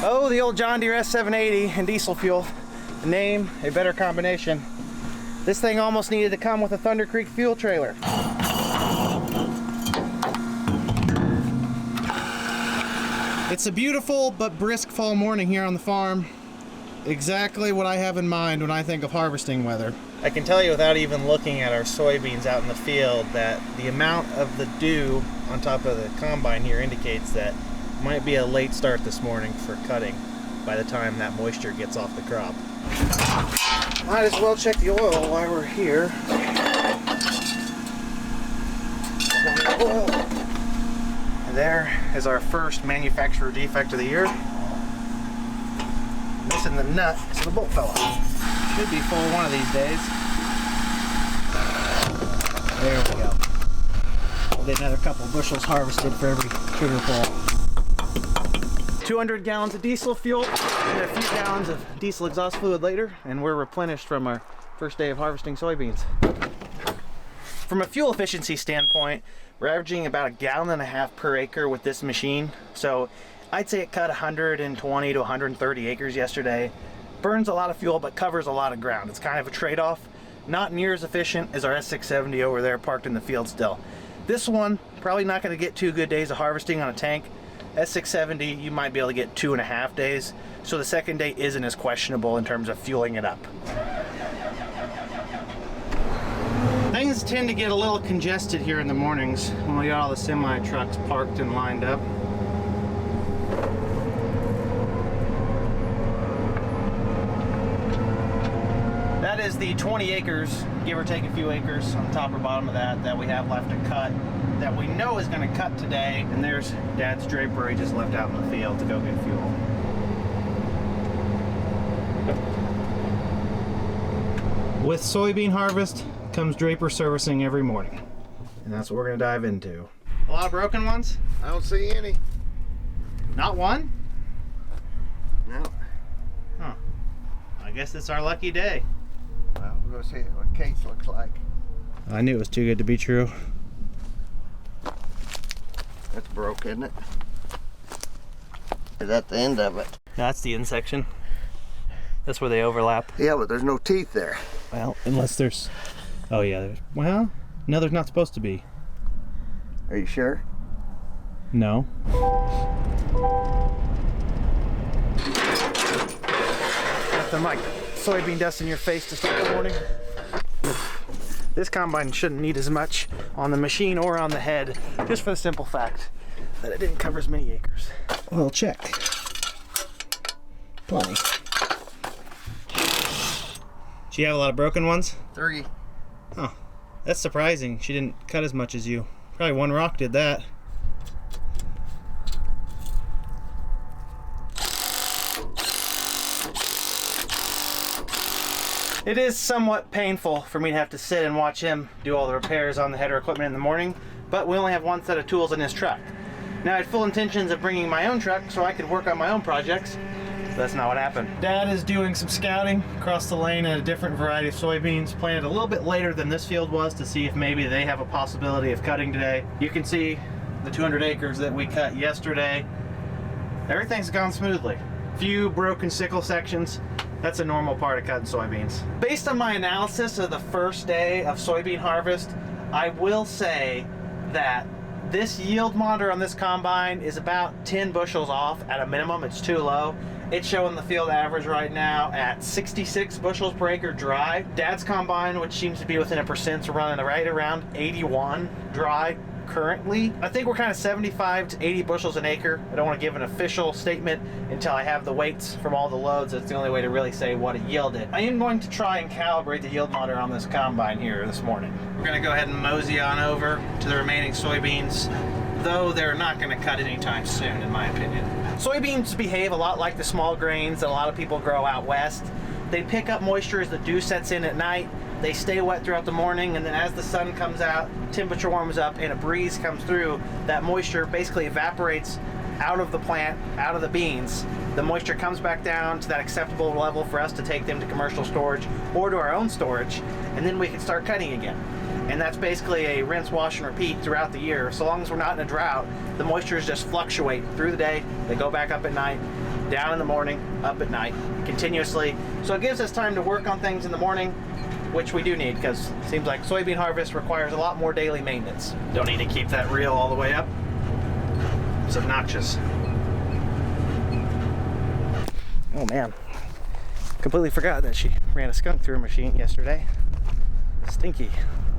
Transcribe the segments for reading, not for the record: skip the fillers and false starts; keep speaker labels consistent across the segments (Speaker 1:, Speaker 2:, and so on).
Speaker 1: Oh, the old John Deere S780 and diesel fuel. The name, a better combination. This thing almost needed to come with a Thunder Creek fuel trailer. It's a beautiful but brisk fall morning here on the farm. Exactly what I have in mind when I think of harvesting weather. I can tell you without even looking at our soybeans out in the field that the amount of the dew on top of the combine here indicates that it might be a late start this morning for cutting by the time that moisture gets off the crop. Might as well check the oil while we're here. And there is our first manufacturer defect of the year. Missing the nut, so the bolt fell off. Should be full one of these days. There we go. We'll get another couple of bushels harvested for every trigger pull. 200 gallons of diesel fuel and a few gallons of diesel exhaust fluid later, and we're replenished from our first day of harvesting soybeans. From a fuel efficiency standpoint, we're averaging about 1.5 gallons per acre with this machine. So I'd say it cut 120 to 130 acres yesterday. Burns a lot of fuel, but covers a lot of ground. It's kind of a trade-off. Not near as efficient as our S670 over there parked in the field still. This one, probably not going to get 2 good days of harvesting on a tank. S670, you might be able to get 2.5 days. So the second day isn't as questionable in terms of fueling it up. Things tend to get a little congested here in the mornings when we got all the semi trucks parked and lined up. That is the 20 acres, give or take a few acres on the top or bottom of that we have left to cut, that we know is going to cut today. And there's Dad's draper he just left out in the field to go get fuel. With soybean harvest comes draper servicing every morning, and that's what we're going to dive into. A lot of broken ones?
Speaker 2: I don't see any.
Speaker 1: Not one?
Speaker 2: No.
Speaker 1: Huh. I guess it's our lucky day.
Speaker 2: Well, we're going to see what case looks like.
Speaker 1: I knew it was too good to be true.
Speaker 2: That's broke, isn't it? Is that the end of it?
Speaker 1: No, that's the end section. That's where they overlap.
Speaker 2: Yeah, but there's no teeth there.
Speaker 1: Well, unless there's... Oh yeah, well, no, there's not supposed to be.
Speaker 2: Are you sure?
Speaker 1: No. Nothing like soybean dust in your face to start the morning. This combine shouldn't need as much on the machine or on the head, just for the simple fact that it didn't cover as many acres. We'll check. Plenty. Do you have a lot of broken ones?
Speaker 2: 3.
Speaker 1: Oh, that's surprising. She didn't cut as much as you. Probably one rock did that. It is somewhat painful for me to have to sit and watch him do all the repairs on the header equipment in the morning, but we only have one set of tools in his truck. Now, I had full intentions of bringing my own truck so I could work on my own projects. That's not what happened. Dad is doing some scouting across the lane at a different variety of soybeans, planted a little bit later than this field was to see if maybe they have a possibility of cutting today. You can see the 200 acres that we cut yesterday. Everything's gone smoothly. Few broken sickle sections. That's a normal part of cutting soybeans. Based on my analysis of the first day of soybean harvest, I will say that this yield monitor on this combine is about 10 bushels off at a minimum. It's too low. It's showing the field average right now at 66 bushels per acre dry. Dad's combine, which seems to be within a percent, is running right around 81 dry currently. I think we're kind of 75 to 80 bushels an acre. I don't want to give an official statement until I have the weights from all the loads. That's the only way to really say what it yielded. I am going to try and calibrate the yield monitor on this combine here this morning. We're going to go ahead and mosey on over to the remaining soybeans, though they're not going to cut anytime soon, in my opinion. Soybeans behave a lot like the small grains that a lot of people grow out west. They pick up moisture as the dew sets in at night. They stay wet throughout the morning, and then as the sun comes out, temperature warms up, and a breeze comes through, that moisture basically evaporates out of the plant, out of the beans, the moisture comes back down to that acceptable level for us to take them to commercial storage or to our own storage, and then we can start cutting again. And that's basically a rinse, wash, and repeat throughout the year. So long as we're not in a drought, the moistures just fluctuate through the day. They go back up at night, down in the morning, up at night, continuously. So it gives us time to work on things in the morning, which we do need, because it seems like soybean harvest requires a lot more daily maintenance. Don't need to keep that reel all the way up. It's obnoxious. Oh man, completely forgot that she ran a skunk through her machine yesterday. Stinky.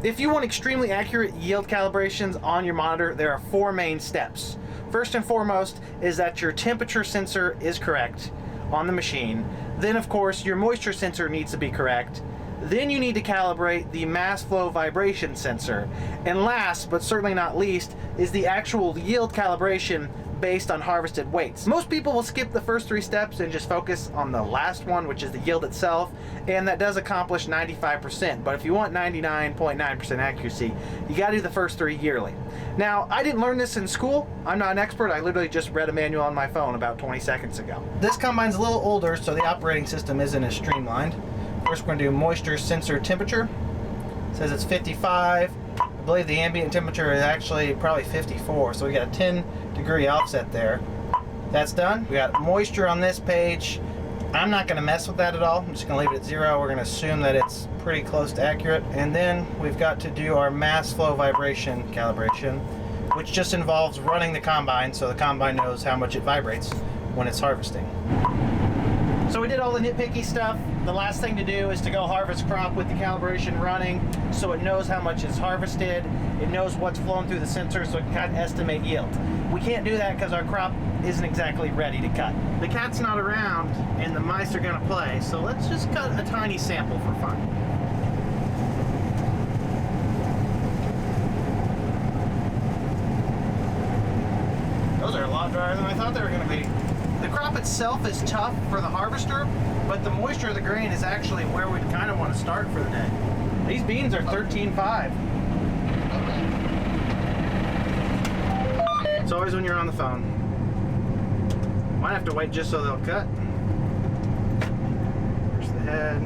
Speaker 1: If you want extremely accurate yield calibrations on your monitor, there are 4 main steps. First and foremost is that your temperature sensor is correct on the machine. Then of course your moisture sensor needs to be correct. Then you need to calibrate the mass flow vibration sensor. And last, but certainly not least, is the actual yield calibration based on harvested weights. Most people will skip the first 3 steps and just focus on the last one, which is the yield itself, and that does accomplish 95%. But if you want 99.9% accuracy, you gotta do the first 3 yearly. Now, I didn't learn this in school. I'm not an expert. I literally just read a manual on my phone about 20 seconds ago. This combine's a little older, so the operating system isn't as streamlined. First, we're gonna do moisture sensor temperature. It says it's 55. I believe the ambient temperature is actually probably 54, so we got a 10-degree offset there. That's done. We got moisture on this page. I'm not gonna mess with that at all. I'm just gonna leave it at 0. We're gonna assume that it's pretty close to accurate. And then we've got to do our mass flow vibration calibration, which just involves running the combine so the combine knows how much it vibrates when it's harvesting. So we did all the nitpicky stuff. The last thing to do is to go harvest crop with the calibration running so it knows how much is harvested, it knows what's flowing through the sensor so it can kind of estimate yield. We can't do that because our crop isn't exactly ready to cut. The cat's not around and the mice are gonna play, so let's just cut a tiny sample for fun. Those are a lot drier than I thought they were gonna be. The crop itself is tough for the harvester, but the moisture of the grain is actually where we kind of want to start for the day. These beans are 13.5. It's always when you're on the phone. Might have to wait just so they'll cut. There's the head.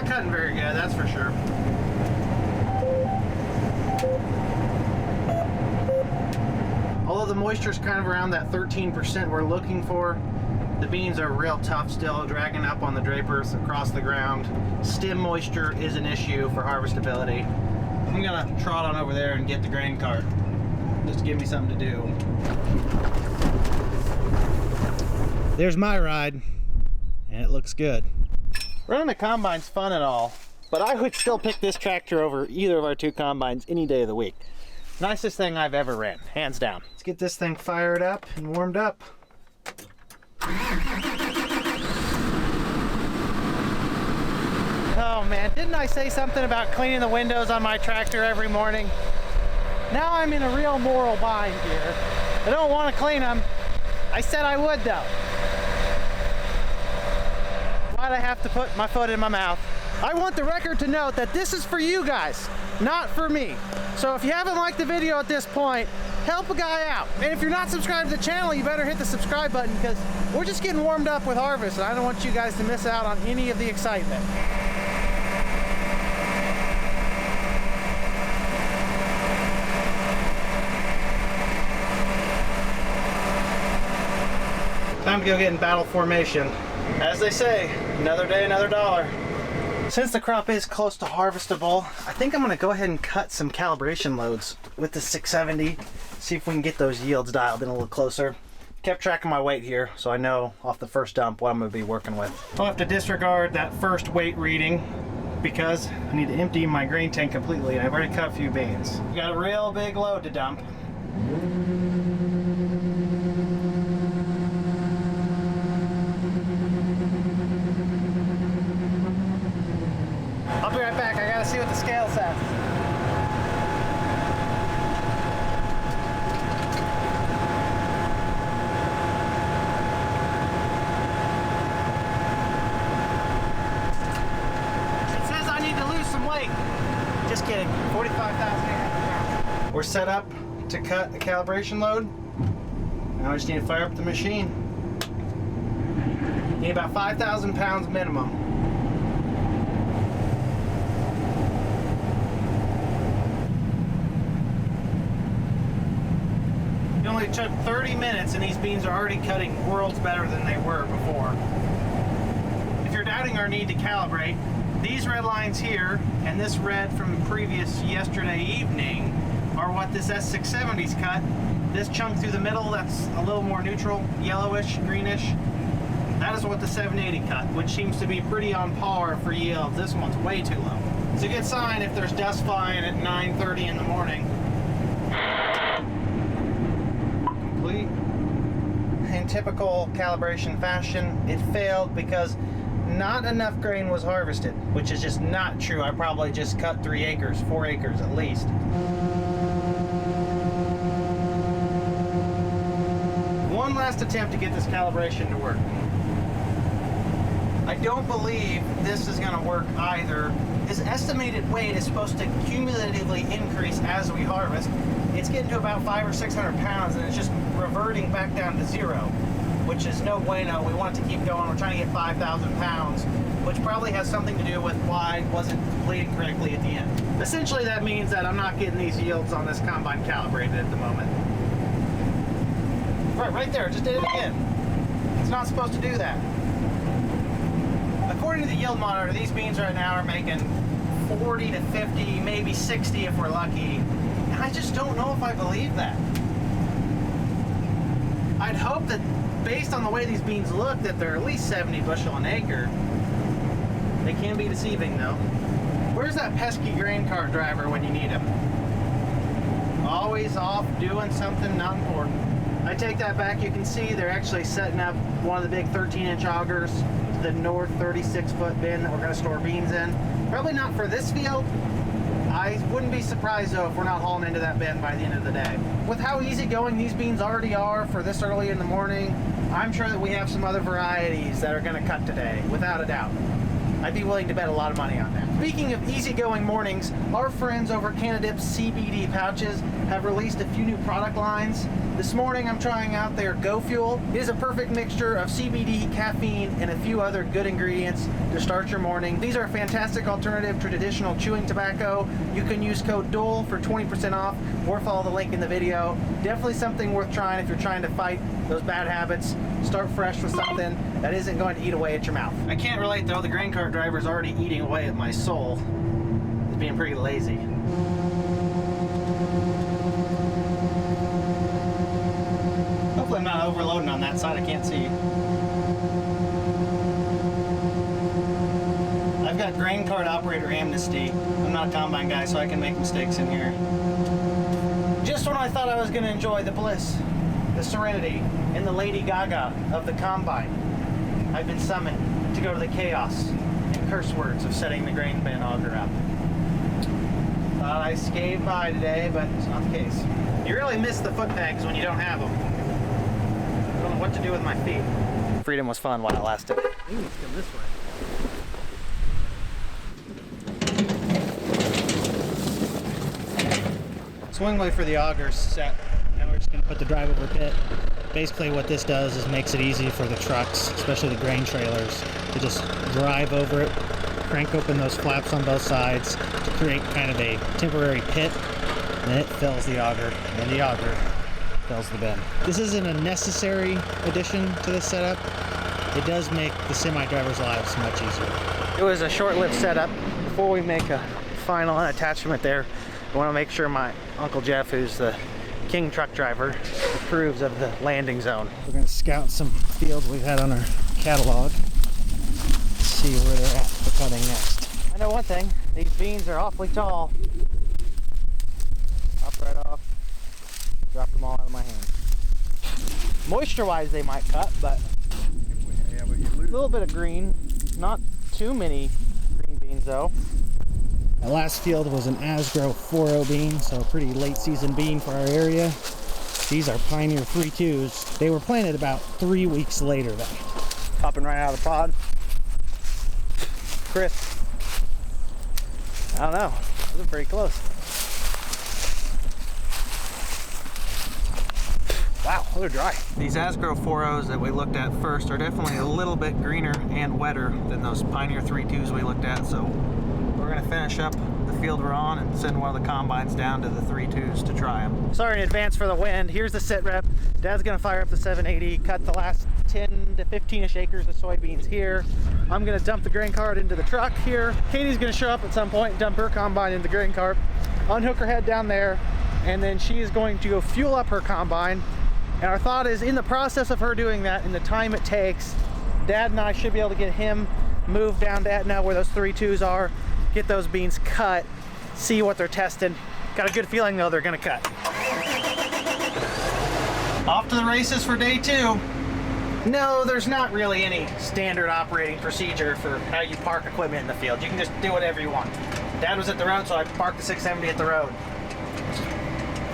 Speaker 1: Cutting very good, that's for sure. Although the moisture is kind of around that 13% we're looking for, the beans are real tough still, dragging up on the drapers across the ground. Stem moisture is an issue for harvestability. I'm gonna trot on over there and get the grain cart. Just give me something to do. There's my ride, and it looks good. Running a combine's fun and all, but I would still pick this tractor over either of our 2 combines any day of the week. Nicest thing I've ever ran, hands down. Let's get this thing fired up and warmed up. Oh man, didn't I say something about cleaning the windows on my tractor every morning? Now I'm in a real moral bind here. I don't want to clean them. I said I would though. Why'd I have to put my foot in my mouth? I want the record to note that this is for you guys, not for me. So if you haven't liked the video at this point, help a guy out. And if you're not subscribed to the channel, you better hit the subscribe button because we're just getting warmed up with harvest and I don't want you guys to miss out on any of the excitement. Time to go get in battle formation. As they say, another day, another dollar. Since the crop is close to harvestable, I think I'm gonna go ahead and cut some calibration loads with the 670, see if we can get those yields dialed in a little closer. Kept track of my weight here, so I know off the first dump what I'm gonna be working with. I'll have to disregard that first weight reading because I need to empty my grain tank completely. I've already cut a few beans. Got a real big load to dump. kidding. 45,800 pounds. We're set up to cut a calibration load. Now I just need to fire up the machine. Need about 5,000 pounds minimum. It only took 30 minutes and these beans are already cutting worlds better than they were before. If you're doubting our need to calibrate, these red lines here and this red from previous yesterday evening are what this S670's cut. This chunk through the middle that's a little more neutral, yellowish, greenish, that is what the 780 cut, which seems to be pretty on par for yields. This one's way too low. It's a good sign if there's dust flying at 9:30 in the morning. Complete. In typical calibration fashion, it failed because not enough grain was harvested, which is just not true. I probably just cut 3 acres, 4 acres at least. One last attempt to get this calibration to work. I don't believe this is going to work either. This estimated weight is supposed to cumulatively increase as we harvest. It's getting to about 500 or 600 pounds and it's just reverting back down to zero, which is no bueno. We want it to keep going. We're trying to get 5,000 pounds, which probably has something to do with why it wasn't completed correctly at the end. Essentially, that means that I'm not getting these yields on this combine calibrated at the moment. Right there, just did it again. It's not supposed to do that. According to the yield monitor, these beans right now are making 40 to 50, maybe 60 if we're lucky. And I just don't know if I believe that. I'd hope that based on the way these beans look that they're at least 70 bushel an acre. They can be deceiving though. Where's that pesky grain cart driver when you need him? Always off doing something not important. I take that back. You can see they're actually setting up one of the big 13-inch augers to the north 36-foot bin that we're going to store beans in. Probably not for this field. I wouldn't be surprised though if we're not hauling into that bin by the end of the day. With how easygoing these beans already are for this early in the morning, I'm sure that we have some other varieties that are going to cut today, without a doubt. I'd be willing to bet a lot of money on that. Speaking of easygoing mornings, our friends over at Canadip's CBD pouches have released a few new product lines. This morning I'm trying out their Go Fuel. It is a perfect mixture of CBD, caffeine, and a few other good ingredients to start your morning. These are a fantastic alternative to traditional chewing tobacco. You can use code DOLE for 20% off or follow the link in the video. Definitely something worth trying if you're trying to fight those bad habits. Start fresh with something that isn't going to eat away at your mouth. I can't relate though, the grain cart driver's already eating away at my soul. He's being pretty lazy. Hopefully I'm not overloading on that side, I can't see. I've got grain cart operator amnesty. I'm not a combine guy, so I can make mistakes in here. Just when I thought I was going to enjoy the bliss, the serenity, and the Lady Gaga of the combine, I've been summoned to go to the chaos and curse words of setting the grain bin auger up. Thought I scathed by today, but it's not the case. You really miss the foot pegs when you don't have them. I don't know what to do with my feet. Freedom was fun while it lasted. Ooh, let's go this way. Swingway for the auger's set. Now we're just going to put the drive over pit. Basically what this does is makes it easy for the trucks, especially the grain trailers, to just drive over it, crank open those flaps on both sides to create kind of a temporary pit, and then it fills the auger, and the auger fills the bin. This isn't a necessary addition to this setup. It does make the semi-drivers' lives much easier. It was a short-lived setup. Before we make a final attachment there, I want to make sure my Uncle Jeff, who's the king truck driver, approves of the landing zone. We're going to scout some fields we've had on our catalog, see where they're at for cutting next. I know one thing, these beans are awfully tall. Pop right off, drop them all out of my hand. Moisture-wise they might cut, but a little bit of green, not too many green beans though. The last field was an Asgrow 4.0 bean, so a pretty late season bean for our area. These are Pioneer 3.2s. They were planted about 3 weeks later though. Popping right out of the pod. Crisp. I don't know. was very close. Wow, those are dry. These Asgrow 4.0s that we looked at first are definitely a little bit greener and wetter than those Pioneer 3.2s we looked at, so we're gonna finish up the field we're on and send one of the combines down to the 3.2s to try them. Sorry in advance for the wind. Here's the sit rep. Dad's gonna fire up the 780, cut the last 10 to 15-ish acres of soybeans here. I'm gonna dump the grain cart into the truck here. Katie's gonna show up at some point and dump her combine into the grain cart, unhook her head down there, and then she is going to go fuel up her combine. And our thought is, in the process of her doing that, in the time it takes, Dad and I should be able to get him moved down to Etna where those 3.2s are, get those beans cut, see what they're testing. Got a good feeling though they're gonna cut. Off to the races for day 2. No, there's not really any standard operating procedure for how you park equipment in the field. You can just do whatever you want. Dad was at the road, so I parked the 670 at the road.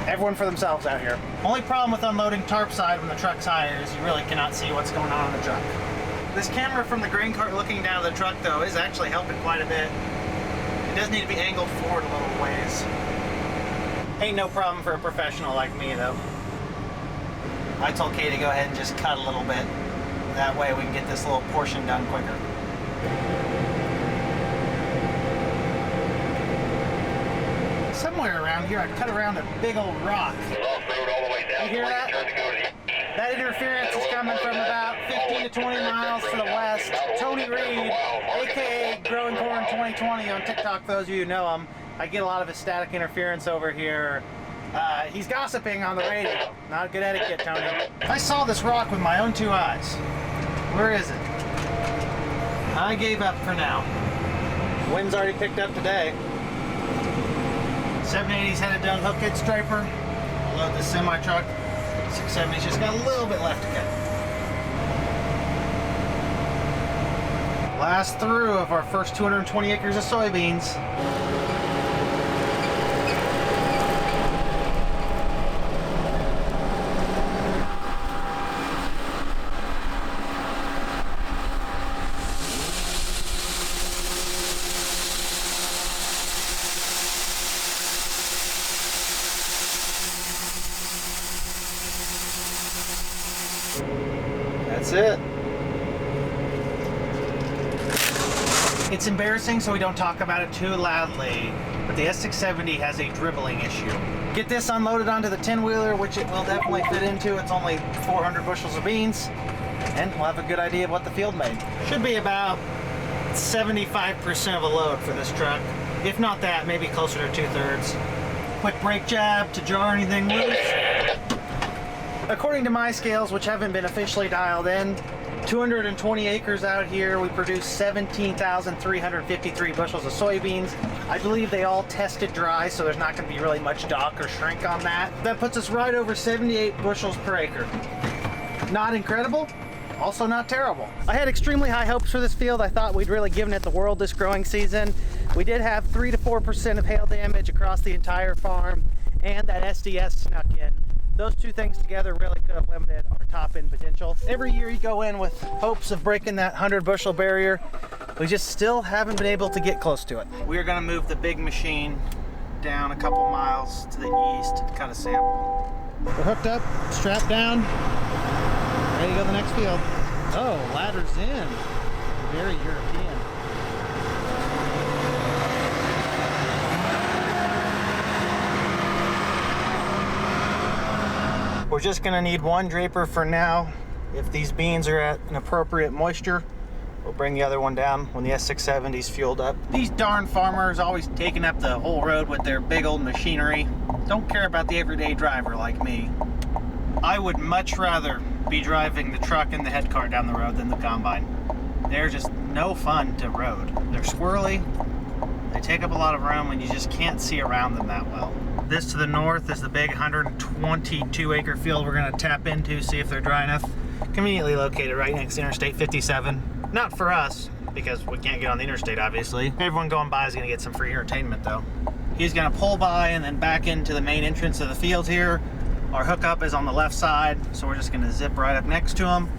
Speaker 1: Everyone for themselves out here. Only problem with unloading tarp side when the truck's higher is you really cannot see what's going on in the truck. This camera from the grain cart looking down at the truck though is actually helping quite a bit. It does need to be angled forward a little ways. Ain't no problem for a professional like me though. I told Kay to go ahead and just cut a little bit. That way we can get this little portion done quicker. Somewhere around here I cut around a big old rock. You hear that? That interference is coming from about 15 to 20 miles to the west. Tony Reed, aka Growing Corn 2020 on TikTok, for those of you who know him. I get a lot of his static interference over here. He's gossiping on the radio. Not good etiquette, Tony. I saw this rock with my own 2 eyes. Where is it? I gave up for now. Wind's already picked up today. 780's headed to unhook its striper. I'll load the semi truck. 670's just got a little bit left to cut. Last through of our first 220 acres of soybeans. That's it. It's embarrassing, so we don't talk about it too loudly, but the S670 has a dribbling issue. Get this unloaded onto the 10-wheeler, which it will definitely fit into. It's only 400 bushels of beans, and we'll have a good idea of what the field made. Should be about 75% of a load for this truck. If not that, maybe closer to 2/3. Quick brake jab to jar anything loose. According to my scales, which haven't been officially dialed in, 220 acres out here, we produced 17,353 bushels of soybeans. I believe they all tested dry, so there's not going to be really much dock or shrink on that. That puts us right over 78 bushels per acre. Not incredible, also not terrible. I had extremely high hopes for this field. I thought we'd really given it the world this growing season. We did have 3 to 4% of hail damage across the entire farm, and that SDS snuck in. Those 2 things together really could have limited our top end potential. Every year you go in with hopes of breaking that 100 bushel barrier. We just still haven't been able to get close to it. We're gonna move the big machine down a couple miles to the east to cut a sample. We're hooked up, strapped down, ready to go to the next field. Oh, ladder's in. Very European. We're just gonna need 1 draper for now. If these beans are at an appropriate moisture, we'll bring the other one down when the S670's fueled up. These darn farmers always taking up the whole road with their big old machinery. Don't care about the everyday driver like me. I would much rather be driving the truck and the head cart down the road than the combine. They're just no fun to road. They're squirrely, they take up a lot of room, and you just can't see around them that well. This to the north is the big 122 acre field we're gonna tap into, see if they're dry enough. Conveniently located right next to Interstate 57. Not for us, because we can't get on the interstate, obviously. Everyone going by is gonna get some free entertainment though. He's gonna pull by and then back into the main entrance of the field here. Our hookup is on the left side, so we're just gonna zip right up next to him.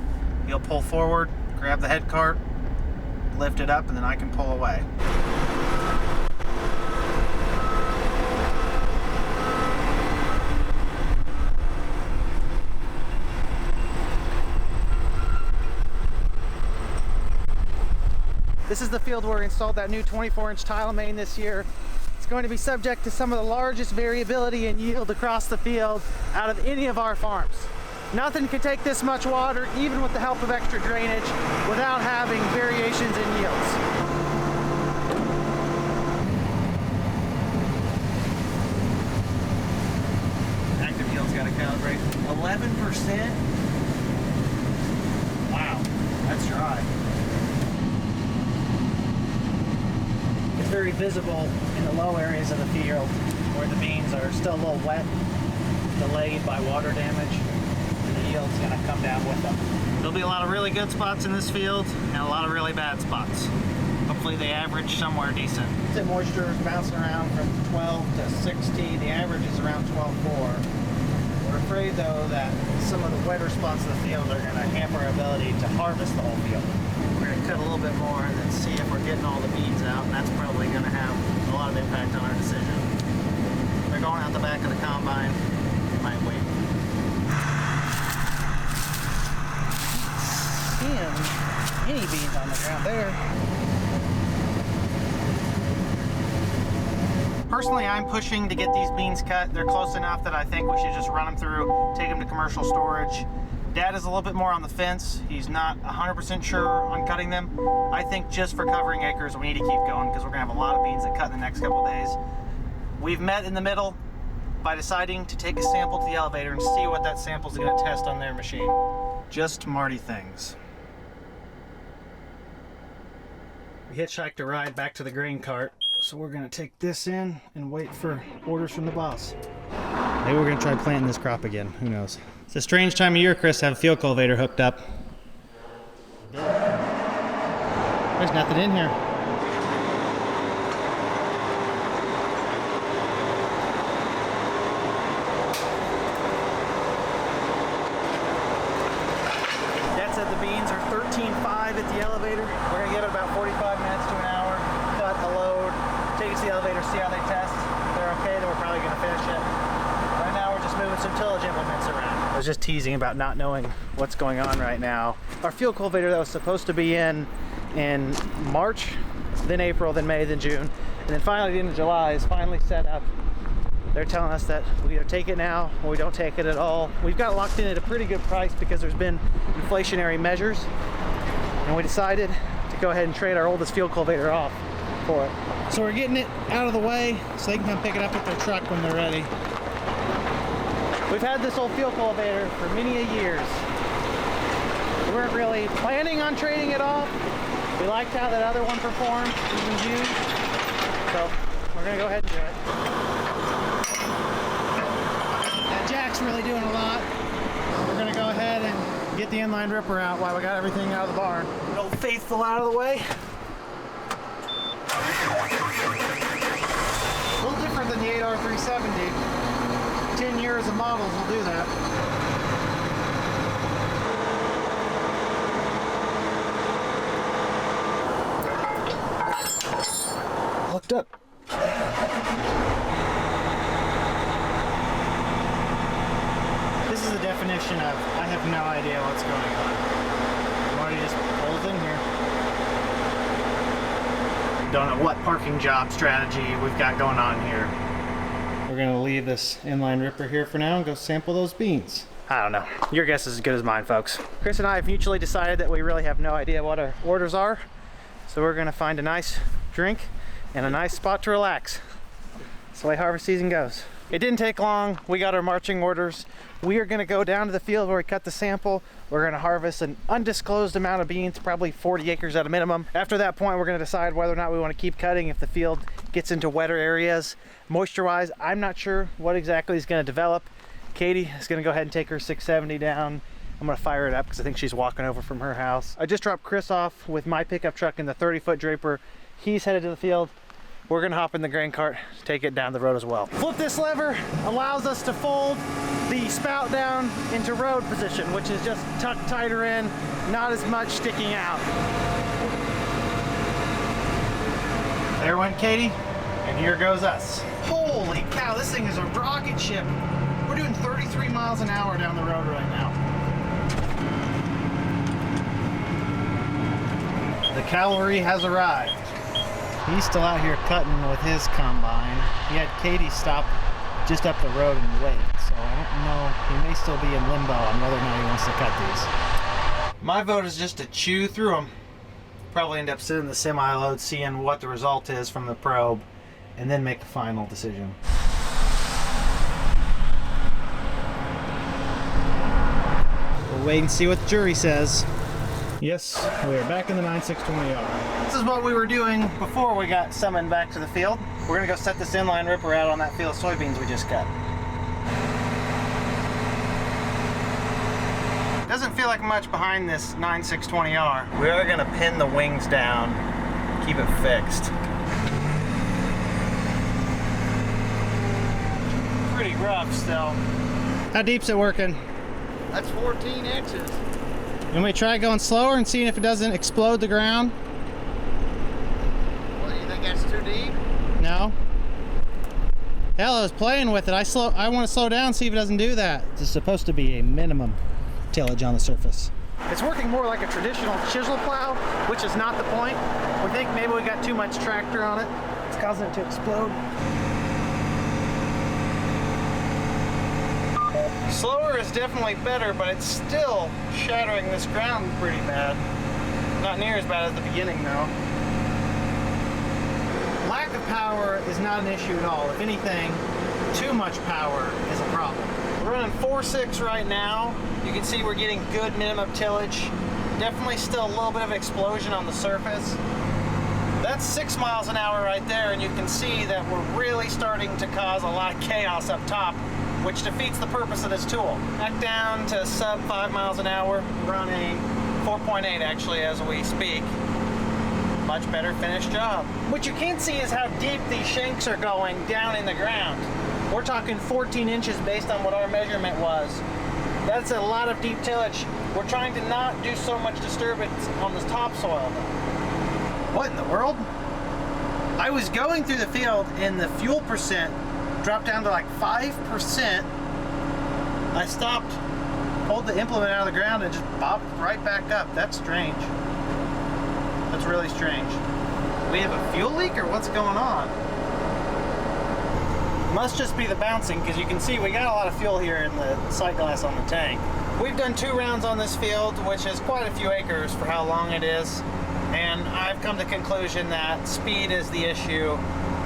Speaker 1: He'll pull forward, grab the head cart, lift it up, and then I can pull away. This is the field where we installed that new 24-inch tile main this year. It's going to be subject to some of the largest variability in yield across the field out of any of our farms. Nothing can take this much water, even with the help of extra drainage, without having variations in yields. Active yield's got to calibrate 11%. Wow, that's dry. It's very visible in the low areas of the field where the beans are still a little wet, delayed by water damage. The yield's going to come down with them. There'll be a lot of really good spots in this field and a lot of really bad spots. Hopefully they average somewhere decent. The moisture is bouncing around from 12 to 60. The average is around 12.4. We're afraid though that some of the wetter spots in the field are going to hamper our ability to harvest the whole field. We're going to cut a little bit more and then see if we're getting all the beans out, and that's probably going to have a lot of impact on our decision. They're going out the back of the combine. We might wait. Any beans on the ground there. Personally, I'm pushing to get these beans cut. They're close enough that I think we should just run them through, take them to commercial storage. Dad is a little bit more on the fence. He's not 100% sure on cutting them. I think just for covering acres, we need to keep going because we're gonna have a lot of beans that cut in the next couple days. We've met in the middle by deciding to take a sample to the elevator and see what that sample is gonna test on their machine. Just Marty things. We hitchhiked a ride back to the grain cart, so we're gonna take this in and wait for orders from the boss. Maybe we're gonna try planting this crop again, who knows. It's a strange time of year, Chris, to have a field cultivator hooked up. There's nothing in here. Dad said the beans are 13.5 at the elevator. We're gonna give it about 45 minutes to an hour, cut a load, take it to the elevator, see how they test. If they're okay, then we're probably gonna finish it. Right now we're just moving some tillage implements around. I was just teasing about not knowing what's going on right now. Our field cultivator that was supposed to be in March, then April, then May, then June, and then finally the end of July is finally set up. They're telling us that we either take it now or we don't take it at all. We've got locked in at a pretty good price because there's been inflationary measures, and we decided to go ahead and trade our oldest field cultivator off for it. So we're getting it out of the way so they can come pick it up with their truck when they're ready. We've had this old field cultivator for many years. We weren't really planning on trading it off. We liked how that other one performed, even June. So we're gonna go ahead and do it. That jack's really doing a lot. We're gonna go ahead and get the inline ripper out while we got everything out of the barn. Get old Faithful out of the way. A little different than the 8R370. 10 years of models will do that. Hooked up. This is the definition of I have no idea what's going on. Marty just pulls in here. Don't know what parking job strategy we've got going on here. We're gonna leave this inline ripper here for now and go sample those beans. I don't know. Your guess is as good as mine, folks. Chris and I have mutually decided that we really have no idea what our orders are. So we're gonna find a nice drink and a nice spot to relax. That's the way harvest season goes. It didn't take long. We got our marching orders. We are gonna go down to the field where we cut the sample. We're gonna harvest an undisclosed amount of beans, probably 40 acres at a minimum. After that point, we're gonna decide whether or not we wanna keep cutting if the field gets into wetter areas. Moisture-wise, I'm not sure what exactly is gonna develop. Katie is gonna go ahead and take her 670 down. I'm gonna fire it up because I think she's walking over from her house. I just dropped Chris off with my pickup truck in the 30-foot draper. He's headed to the field. We're gonna hop in the grain cart, take it down the road as well. Flip this lever allows us to fold the spout down into road position, which is just tucked tighter in, not as much sticking out. There went Katie, and here goes us. Holy cow, this thing is a rocket ship. We're doing 33 miles an hour down the road right now. The cavalry has arrived. He's still out here cutting with his combine. He had Katie stop just up the road and wait, so I don't know. He may still be in limbo on whether or not he wants to cut these. My vote is just to chew through them. Probably end up sitting in the semi-load, seeing what the result is from the probe, and then make the final decision. We'll wait and see what the jury says. Yes, we are back in the 9620R. This is what we were doing before we got summoned back to the field. We're gonna go set this inline ripper out on that field of soybeans we just cut. Doesn't feel like much behind this 9620R. We are gonna pin the wings down, keep it fixed. Pretty rough still. How deep's it working?
Speaker 2: That's 14 inches.
Speaker 1: You want me to try going slower and seeing if it doesn't explode the ground?
Speaker 2: Well, do you think that's too deep?
Speaker 1: No. Hell, I was playing with it. I want to slow down, see if it doesn't do that. It's supposed to be a minimum tillage on the surface. It's working more like a traditional chisel plow, which is not the point. We think maybe we got too much tractor on it. It's causing it to explode. Slower is definitely better, but it's still shattering this ground pretty bad. Not near as bad as the beginning though. Lack of power is not an issue at all. If anything, too much power is a problem. We're running 4.6 right now. You can see we're getting good minimum tillage. Definitely still a little bit of an explosion on the surface. That's 6 miles an hour right there, and you can see that we're really starting to cause a lot of chaos up top, which defeats the purpose of this tool. Back down to sub 5 miles an hour, running 4.8 actually as we speak. Much better finished job. What you can't see is how deep these shanks are going down in the ground. We're talking 14 inches based on what our measurement was. That's a lot of deep tillage. We're trying to not do so much disturbance on this topsoil though. What in the world? I was going through the field and the fuel percent dropped down to like 5%. I stopped, pulled the implement out of the ground and just bobbed right back up. That's strange. That's really strange. We have a fuel leak or what's going on? Must just be the bouncing, because you can see we got a lot of fuel here in the sight glass on the tank. We've done 2 rounds on this field, which is quite a few acres for how long it is. And I've come to the conclusion that speed is the issue.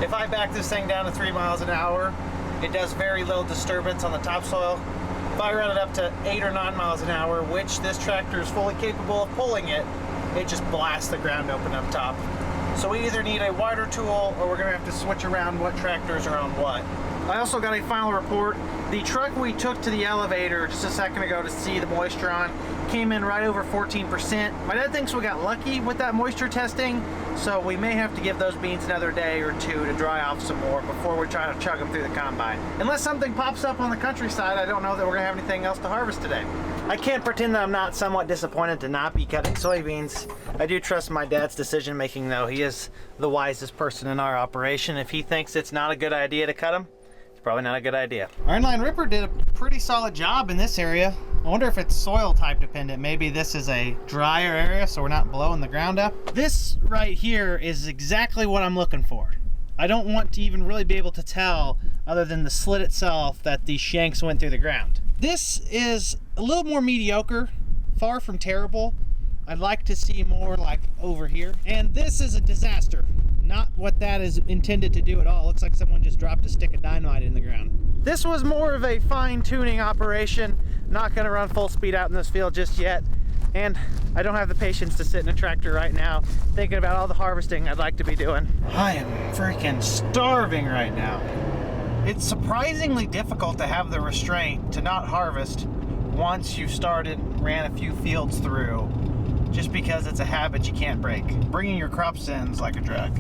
Speaker 1: If I back this thing down to 3 miles an hour, it does very little disturbance on the topsoil. If I run it up to 8 or 9 miles an hour, which this tractor is fully capable of pulling it just blasts the ground open up top. So we either need a wider tool or we're gonna have to switch around what tractors are on what. I also got a final report. The truck we took to the elevator just a second ago to see the moisture on came in right over 14%. My dad thinks we got lucky with that moisture testing, so we may have to give those beans another day or 2 to dry off some more before we try to chug them through the combine. Unless something pops up on the countryside, I don't know that we're gonna have anything else to harvest today. I can't pretend that I'm not somewhat disappointed to not be cutting soybeans. I do trust my dad's decision making though. He is the wisest person in our operation. If he thinks it's not a good idea to cut them, it's probably not a good idea. Our inline ripper did a pretty solid job in this area. I wonder if it's soil type dependent. Maybe this is a drier area so we're not blowing the ground up. This right here is exactly what I'm looking for. I don't want to even really be able to tell, other than the slit itself, that these shanks went through the ground. This is a little more mediocre, far from terrible. I'd like to see more like over here. And this is a disaster. Not what that is intended to do at all. Looks like someone just dropped a stick of dynamite in the ground. This was more of a fine-tuning operation. Not gonna run full speed out in this field just yet. And I don't have the patience to sit in a tractor right now thinking about all the harvesting I'd like to be doing. I am freaking starving right now. It's surprisingly difficult to have the restraint to not harvest once you've started, ran a few fields through, just because it's a habit you can't break. Bringing your crops in is like a drug.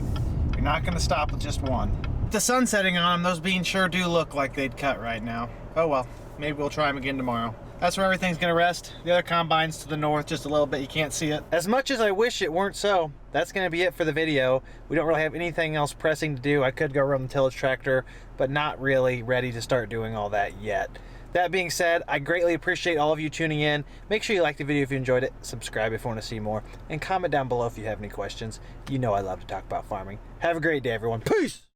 Speaker 1: You're not gonna stop with just one. The sun setting on them, those beans sure do look like they'd cut right now. Oh well, maybe we'll try them again tomorrow. That's where everything's gonna rest. The other combine's to the north just a little bit, you can't see it. As much as I wish it weren't so, that's gonna be it for the video. We don't really have anything else pressing to do. I could go run the tillage tractor, but not really ready to start doing all that yet. That being said, I greatly appreciate all of you tuning in. Make sure you like the video if you enjoyed it, subscribe if you want to see more, and comment down below if you have any questions. You know I love to talk about farming. Have a great day, everyone. Peace!